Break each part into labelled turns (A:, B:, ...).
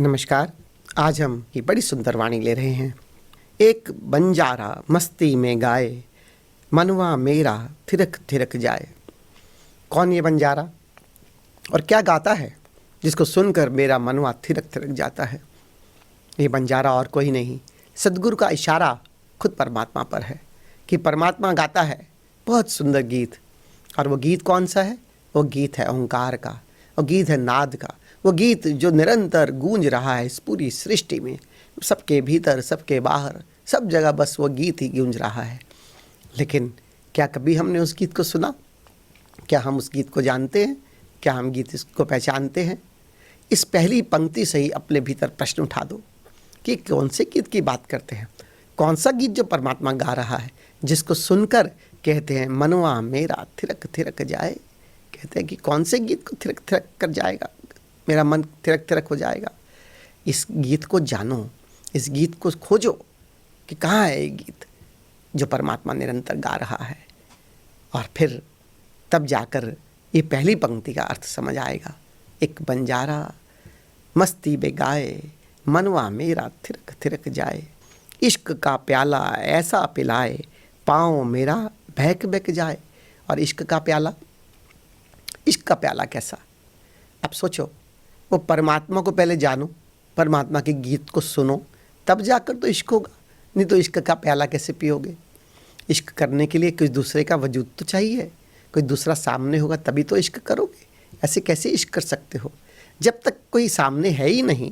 A: नमस्कार। आज हम ये बड़ी सुंदर वाणी ले रहे हैं। एक बंजारा मस्ती में गाए, मनवा मेरा थिरक थिरक जाए। कौन ये बंजारा और क्या गाता है जिसको सुनकर मेरा मनवा थिरक थिरक जाता है? ये बंजारा और कोई नहीं, सद्गुरु का इशारा खुद परमात्मा पर है कि परमात्मा गाता है बहुत सुंदर गीत। और वो गीत कौन सा है? वो गीत है ओंकार का, वो गीत है नाद का, वो गीत जो निरंतर गूंज रहा है इस पूरी सृष्टि में, सबके भीतर सबके बाहर सब जगह बस वो गीत ही गूंज रहा है। लेकिन क्या कभी हमने उस गीत को सुना? क्या हम उस गीत को जानते हैं? क्या हम गीत को पहचानते हैं? इस पहली पंक्ति से ही अपने भीतर प्रश्न उठा दो कि कौन से गीत की बात करते हैं। कौन सा गीत जो परमात्मा गा रहा है, जिसको सुनकर कहते हैं मनवा मेरा थिरक थिरक जाए। कहते हैं कि कौन से गीत को थिरक थिरक कर जाएगा, मेरा मन थिरक थिरक हो जाएगा। इस गीत को जानो, इस गीत को खोजो कि कहाँ है ये गीत जो परमात्मा निरंतर गा रहा है। और फिर तब जाकर ये पहली पंक्ति का अर्थ समझ आएगा। एक बंजारा मस्ती में गाए, मनवा मेरा थिरक थिरक जाए। इश्क का प्याला ऐसा पिलाए, पाँव मेरा बहक बहक जाए। और इश्क का प्याला, इश्क का प्याला कैसा? अब सोचो, वो परमात्मा को पहले जानो, परमात्मा के गीत को सुनो, तब जाकर तो इश्क होगा। नहीं तो इश्क का प्याला कैसे पियोगे? इश्क करने के लिए कोई दूसरे का वजूद तो चाहिए, कोई दूसरा सामने होगा तभी तो इश्क करोगे। ऐसे कैसे इश्क कर सकते हो जब तक कोई सामने है ही नहीं?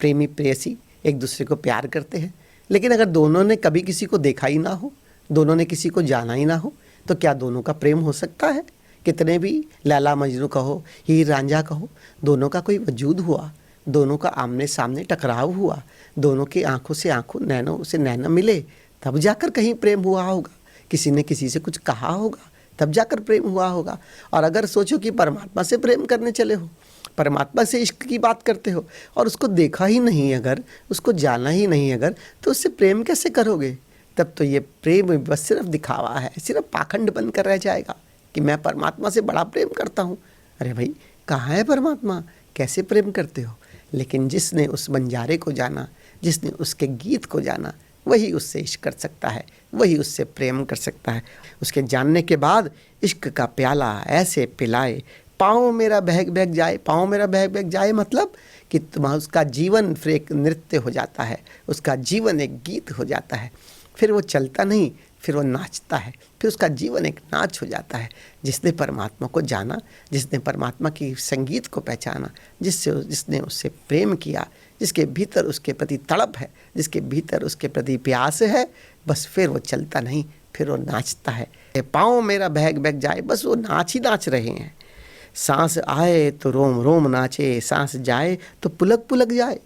A: प्रेमी प्रेयसी एक दूसरे को प्यार करते हैं, लेकिन अगर दोनों ने कभी किसी को देखा ही ना हो, दोनों ने किसी को जाना ही ना हो, तो क्या दोनों का प्रेम हो सकता है? कितने भी लैला मजनू कहो, हीर रांझा कहो, दोनों का कोई वजूद हुआ, दोनों का आमने सामने टकराव हुआ, दोनों की आंखों से आंखों, नैनों से नैना मिले, तब जाकर कहीं प्रेम हुआ होगा। किसी ने किसी से कुछ कहा होगा, तब जाकर प्रेम हुआ होगा। और अगर सोचो कि परमात्मा से प्रेम करने चले हो, परमात्मा से इश्क की बात करते हो, और उसको देखा ही नहीं अगर, उसको जाना ही नहीं अगर, तो उससे प्रेम कैसे करोगे? तब तो ये प्रेम बस सिर्फ दिखावा है, सिर्फ पाखंड बनकर रह जाएगा कि मैं परमात्मा से बड़ा प्रेम करता हूँ। अरे भाई, कहाँ है परमात्मा? कैसे प्रेम करते हो? लेकिन जिसने उस बंजारे को जाना, जिसने उसके गीत को जाना, वही उससे इश्क कर सकता है, वही उससे प्रेम कर सकता है। उसके जानने के बाद इश्क का प्याला ऐसे पिलाए, पाँव मेरा बहक बहक जाए। पाँव मेरा बहक बहक जाए मतलब कि तुम्हारा उसका जीवन फिर एक नृत्य हो जाता है, उसका जीवन एक गीत हो जाता है। फिर वो चलता नहीं, फिर वो नाचता है, फिर उसका जीवन एक नाच हो जाता है। जिसने परमात्मा को जाना, जिसने परमात्मा की संगीत को पहचाना, जिसने उससे प्रेम किया, जिसके भीतर उसके प्रति तड़प है, जिसके भीतर उसके प्रति प्यास है, बस फिर वो चलता नहीं, फिर वो नाचता है। पाँव मेरा बहक बहक जाए, बस वो नाच ही नाच रहे हैं। सांस आए तो रोम रोम नाचे, सांस जाए तो पुलक पुलक जाए।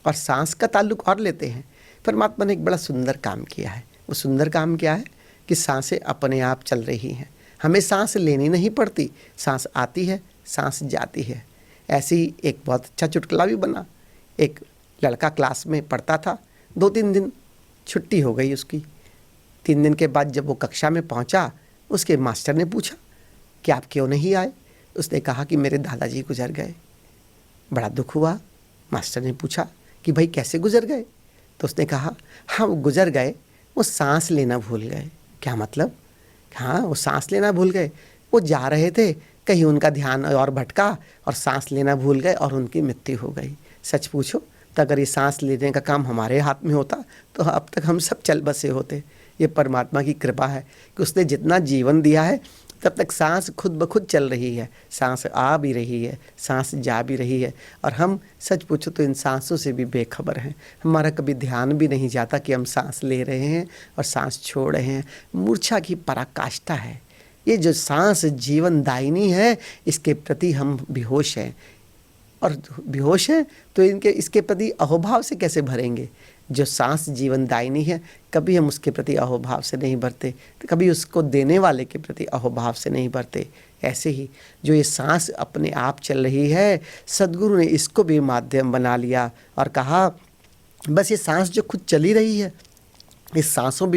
A: और सांस का ताल्लुक और लेते हैं। परमात्मा ने एक बड़ा सुंदर काम किया है। वो सुंदर काम क्या है कि सांसें अपने आप चल रही हैं, हमें सांस लेनी नहीं पड़ती, सांस आती है, सांस जाती है। ऐसे ही एक बहुत अच्छा चुटकुला भी बना। एक लड़का क्लास में पढ़ता था, 2-3 दिन छुट्टी हो गई उसकी। 3 दिन के बाद जब वो कक्षा में पहुंचा, उसके मास्टर ने पूछा कि आप क्यों नहीं आए? उसने कहा कि मेरे दादाजी गुजर गए। बड़ा दुख हुआ। मास्टर ने पूछा कि भाई कैसे गुजर गए? तो उसने कहा, हाँ वो गुजर गए, वो सांस लेना भूल गए। क्या मतलब? हाँ, वो सांस लेना भूल गए। वो जा रहे थे, कहीं उनका ध्यान और भटका और सांस लेना भूल गए और उनकी मृत्यु हो गई। सच पूछो तो अगर ये सांस लेने का काम हमारे हाथ में होता तो अब तक हम सब चल बसे होते। ये परमात्मा की कृपा है कि उसने जितना जीवन दिया है तब तक सांस खुद ब खुद चल रही है, सांस आ भी रही है, सांस जा भी रही है। और हम सच पूछो तो इन सांसों से भी बेखबर हैं। हमारा कभी ध्यान भी नहीं जाता कि हम सांस ले रहे हैं और सांस छोड़ रहे हैं। मूर्छा की पराकाष्ठा है ये। जो सांस जीवन दायिनी है, इसके प्रति हम बेहोश हैं। और बेहोश हैं तो इसके प्रति अहोभाव से कैसे भरेंगे? जो सांस जीवन दायिनी है, कभी हम उसके प्रति अहोभाव से नहीं भरते, कभी उसको देने वाले के प्रति अहोभाव से नहीं भरते। ऐसे ही जो ये सांस अपने आप चल रही है, सद्गुरु ने इसको भी माध्यम बना लिया और कहा बस ये सांस जो खुद चली रही है, इस सांसों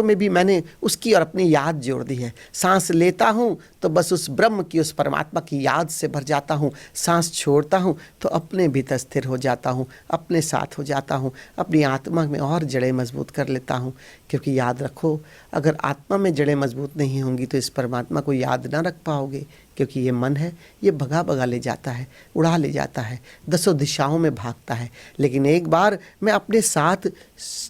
A: में भी मैंने उसकी और अपनी याद जोड़ दी है। सांस लेता हूँ तो बस उस ब्रह्म की, उस परमात्मा की याद से भर जाता हूँ। सांस छोड़ता हूँ तो अपने भीतर स्थिर हो जाता हूँ, अपने साथ हो जाता हूँ, अपनी आत्मा में और जड़ें मजबूत कर लेता हूँ। क्योंकि याद रखो, अगर आत्मा में जड़ें मजबूत नहीं होंगी तो इस परमात्मा को याद ना रख पाओगे। क्योंकि ये मन है, ये भगा भगा ले जाता है, उड़ा ले जाता है, 10 दिशाओं में भागता है। लेकिन एक बार मैं अपने साथ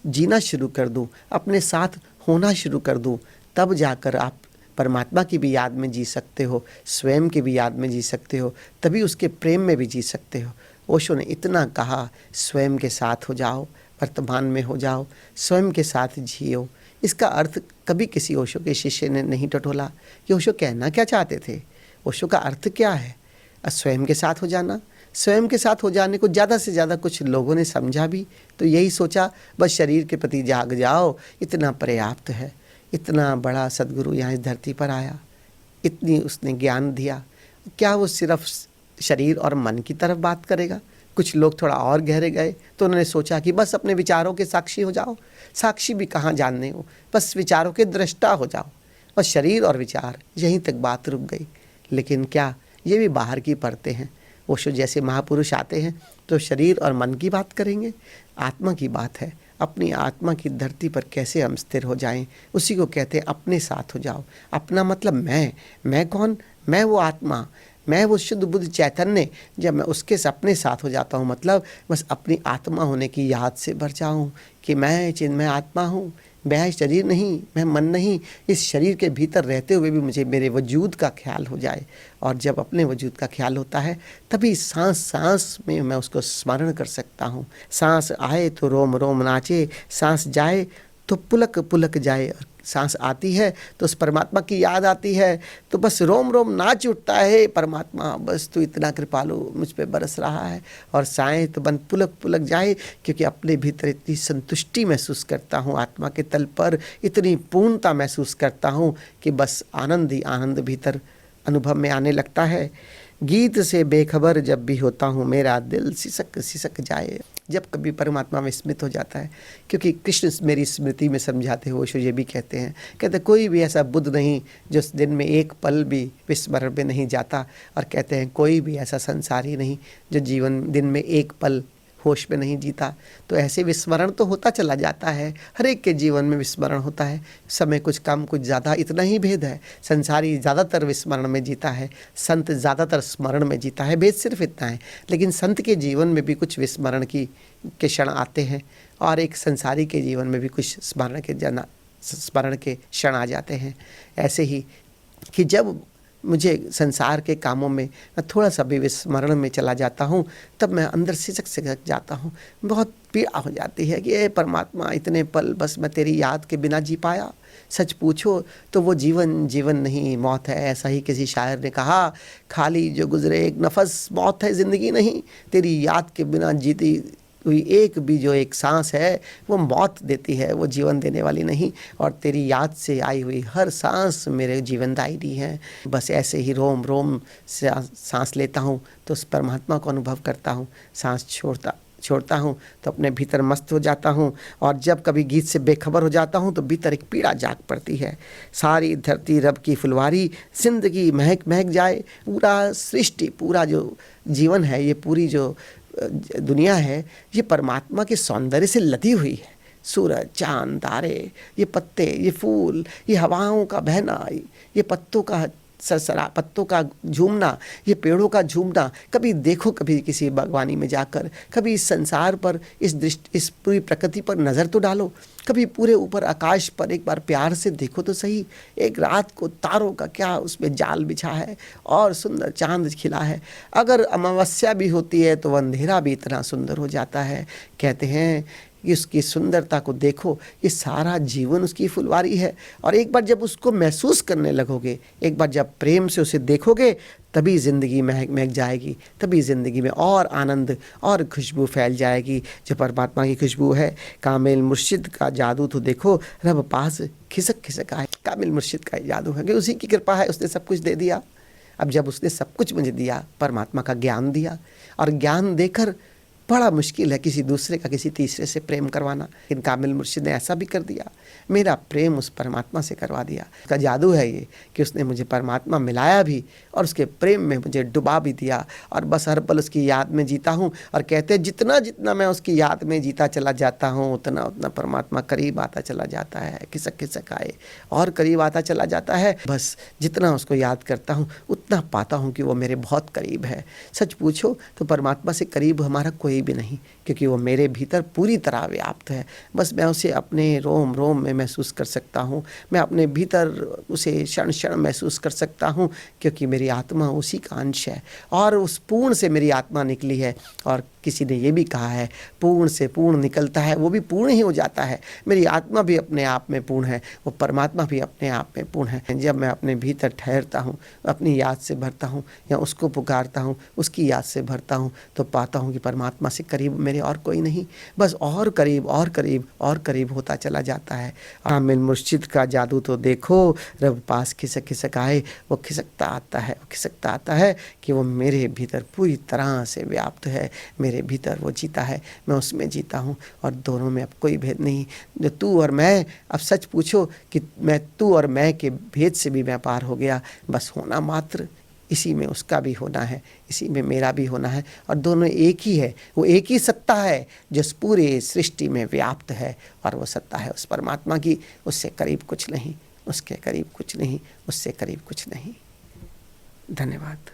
A: जीना शुरू कर दूं, अपने साथ होना शुरू कर दूं, तब जाकर आप परमात्मा की भी याद में जी सकते हो, स्वयं की भी याद में जी सकते हो, तभी उसके प्रेम में भी जी सकते हो। ओशो ने इतना कहा, स्वयं के साथ हो जाओ, वर्तमान में हो जाओ, स्वयं के साथ जियो। इसका अर्थ कभी किसी ओशो के शिष्य ने नहीं टटोला कि ओशो कहना क्या चाहते थे। ओशो का अर्थ क्या है? स्वयं के साथ हो जाना। स्वयं के साथ हो जाने को ज़्यादा से ज़्यादा कुछ लोगों ने समझा भी तो यही सोचा, बस शरीर के प्रति जाग जाओ, इतना पर्याप्त है। इतना बड़ा सद्गुरु यहाँ इस धरती पर आया, इतनी उसने ज्ञान दिया, क्या वो सिर्फ शरीर और मन की तरफ बात करेगा? कुछ लोग थोड़ा और गहरे गए तो उन्होंने सोचा कि बस अपने विचारों के साक्षी हो जाओ। साक्षी भी कहाँ जानने हो, बस विचारों के दृष्टा हो जाओ। बस शरीर और विचार, यहीं तक बात रुक गई। लेकिन क्या ये भी बाहर की परतें हैं? ओशो जैसे महापुरुष आते हैं तो शरीर और मन की बात करेंगे, आत्मा की बात है। अपनी आत्मा की धरती पर कैसे हम स्थिर हो जाएं, उसी को कहते हैं अपने साथ हो जाओ। अपना मतलब मैं कौन? मैं वो आत्मा, मैं वो शुद्ध बुद्ध चैतन्य। जब मैं उसके अपने साथ हो जाता हूँ, मतलब बस अपनी आत्मा होने की याद से भर जाऊँ कि मैं चिन्मय आत्मा हूँ, मैं शरीर नहीं, मैं मन नहीं। इस शरीर के भीतर रहते हुए भी मुझे मेरे वजूद का ख्याल हो जाए। और जब अपने वजूद का ख्याल होता है तभी सांस सांस में मैं उसको स्मरण कर सकता हूँ। सांस आए तो रोम रोम नाचे, सांस जाए तो पुलक पुलक जाए। और सांस आती है तो उस परमात्मा की याद आती है तो बस रोम रोम नाच उठता है, परमात्मा बस तू इतना कृपालु मुझ पे बरस रहा है। और साएं तो बन पुलक पुलक जाए, क्योंकि अपने भीतर इतनी संतुष्टि महसूस करता हूँ, आत्मा के तल पर इतनी पूर्णता महसूस करता हूँ कि बस आनंद ही आनंद भीतर अनुभव में आने लगता है। गीत से बेखबर जब भी होता हूँ, मेरा दिल सिसक सिसक जाए। जब कभी परमात्मा में स्मृत हो जाता है, क्योंकि कृष्ण मेरी स्मृति में समझाते हुए ओशो ये भी कहते कोई भी ऐसा बुद्ध नहीं जो दिन में एक पल भी विस्मरण में नहीं जाता। और कहते हैं कोई भी ऐसा संसारी नहीं जो जीवन दिन में एक पल होश में नहीं जीता। तो ऐसे विस्मरण तो होता चला जाता है, हर एक के जीवन में विस्मरण होता है। समय कुछ कम कुछ ज़्यादा, इतना ही भेद है। संसारी ज़्यादातर विस्मरण में जीता है, संत ज़्यादातर स्मरण में जीता है, भेद सिर्फ इतना है। लेकिन संत के जीवन में भी कुछ विस्मरण के क्षण आते हैं और एक संसारी के जीवन में भी कुछ स्मरण के क्षण आ जाते हैं। ऐसे ही कि जब मुझे संसार के कामों में मैं थोड़ा सा भी विस्मरण में चला जाता हूँ, तब मैं अंदर सिसक सिसक जाता हूँ। बहुत पीड़ा हो जाती है कि ए परमात्मा, इतने पल बस मैं तेरी याद के बिना जी पाया। सच पूछो तो वो जीवन जीवन नहीं, मौत है। ऐसा ही किसी शायर ने कहा, खाली जो गुजरे एक नफस मौत है, ज़िंदगी नहीं। तेरी याद के बिना जीती हुई एक भी जो एक सांस है वो मौत देती है, वो जीवन देने वाली नहीं। और तेरी याद से आई हुई हर सांस मेरे जीवनदायिनी है। बस ऐसे ही रोम रोम से सांस लेता हूँ तो उस परमात्मा को अनुभव करता हूँ। सांस छोड़ता हूँ तो अपने भीतर मस्त हो जाता हूँ। और जब कभी गीत से बेखबर हो जाता हूँ तो भीतर एक पीड़ा जाग पड़ती है। सारी धरती रब की फुलवारी, जिंदगी महक महक जाए। पूरा सृष्टि, पूरा जो जीवन है, ये पूरी जो दुनिया है, ये परमात्मा के सौंदर्य से लदी हुई है। सूरज, चांद, तारे, ये पत्ते, ये फूल, ये हवाओं का बहना, ये पत्तों का सरसरा, पत्तों का झूमना, ये पेड़ों का झूमना। कभी देखो, कभी किसी बागवानी में जाकर, कभी इस संसार पर, इस पूरी प्रकृति पर नज़र तो डालो। कभी पूरे ऊपर आकाश पर एक बार प्यार से देखो तो सही। एक रात को तारों का क्या उसमें जाल बिछा है और सुंदर चांद खिला है। अगर अमावस्या भी होती है तो अंधेरा भी इतना सुंदर हो जाता है। कहते हैं कि उसकी सुंदरता को देखो, ये सारा जीवन उसकी फुलवारी है। और एक बार जब उसको महसूस करने लगोगे, एक बार जब प्रेम से उसे देखोगे, तभी ज़िंदगी महक महक जाएगी। तभी ज़िंदगी में और आनंद और खुशबू फैल जाएगी, जो परमात्मा की खुशबू है। कामिल मुर्शिद का जादू तो देखो, रब पास खिसक खिसक आए। कामिल मुर्शिद का जादू है कि उसी की कृपा है, उसने सब कुछ दे दिया। अब जब उसने सब कुछ मुझे दिया, परमात्मा का ज्ञान दिया, और ज्ञान देकर बड़ा मुश्किल है किसी दूसरे का किसी तीसरे से प्रेम करवाना, लेकिन कामिल मुर्शिद ने ऐसा भी कर दिया। मेरा प्रेम उस परमात्मा से करवा दिया। उसका जादू है ये कि उसने मुझे परमात्मा मिलाया भी और उसके प्रेम में मुझे डुबा भी दिया। और बस हर पल उसकी याद में जीता हूँ। और कहते हैं जितना जितना मैं उसकी याद में जीता चला जाता हूँ, उतना उतना परमात्मा करीब आता चला जाता है। खिसक खिसक आए और करीब आता चला जाता है। बस जितना उसको याद करता हूँ उतना पाता हूँ कि वो मेरे बहुत करीब है। सच पूछो तो परमात्मा से करीब हमारा कोई कोई भी नहीं, क्योंकि वो मेरे भीतर पूरी तरह व्याप्त है। बस मैं उसे अपने रोम रोम में महसूस कर सकता हूँ, मैं अपने भीतर उसे क्षण क्षण महसूस कर सकता हूँ, क्योंकि मेरी आत्मा उसी का अंश है और उस पूर्ण से मेरी आत्मा निकली है। और किसी ने ये भी कहा है, पूर्ण से पूर्ण निकलता है वो भी पूर्ण ही हो जाता है। मेरी आत्मा भी अपने आप में पूर्ण है, वो परमात्मा भी अपने आप में पूर्ण है। जब मैं अपने भीतर ठहरता हूँ, अपनी याद से भरता हूँ या उसको पुकारता हूँ, उसकी याद से भरता हूँ, तो पाता हूँ कि परमात्मा से करीब मेरे और कोई नहीं, बस और करीब और करीब और करीब होता चला जाता है। आमिर मुर्शिद का जादू तो देखो, रब पास खिसक खिसक आए, वो खिसकता आता है, वो खिसकता आता है कि वो मेरे भीतर पूरी तरह से व्याप्त है, मेरे भीतर वो जीता है, मैं उसमें जीता हूँ और दोनों में अब कोई भेद नहीं। जो तू और मैं, अब सच पूछो कि मैं तू और मैं के भेद से भी मैं पार हो गया, बस होना मात्र, इसी में उसका भी होना है, इसी में मेरा भी होना है, और दोनों एक ही है। वो एक ही सत्ता है जो इस पूरे सृष्टि में व्याप्त है, और वो सत्ता है उस परमात्मा की, उससे करीब कुछ नहीं, उसके करीब कुछ नहीं, उससे करीब कुछ नहीं। धन्यवाद।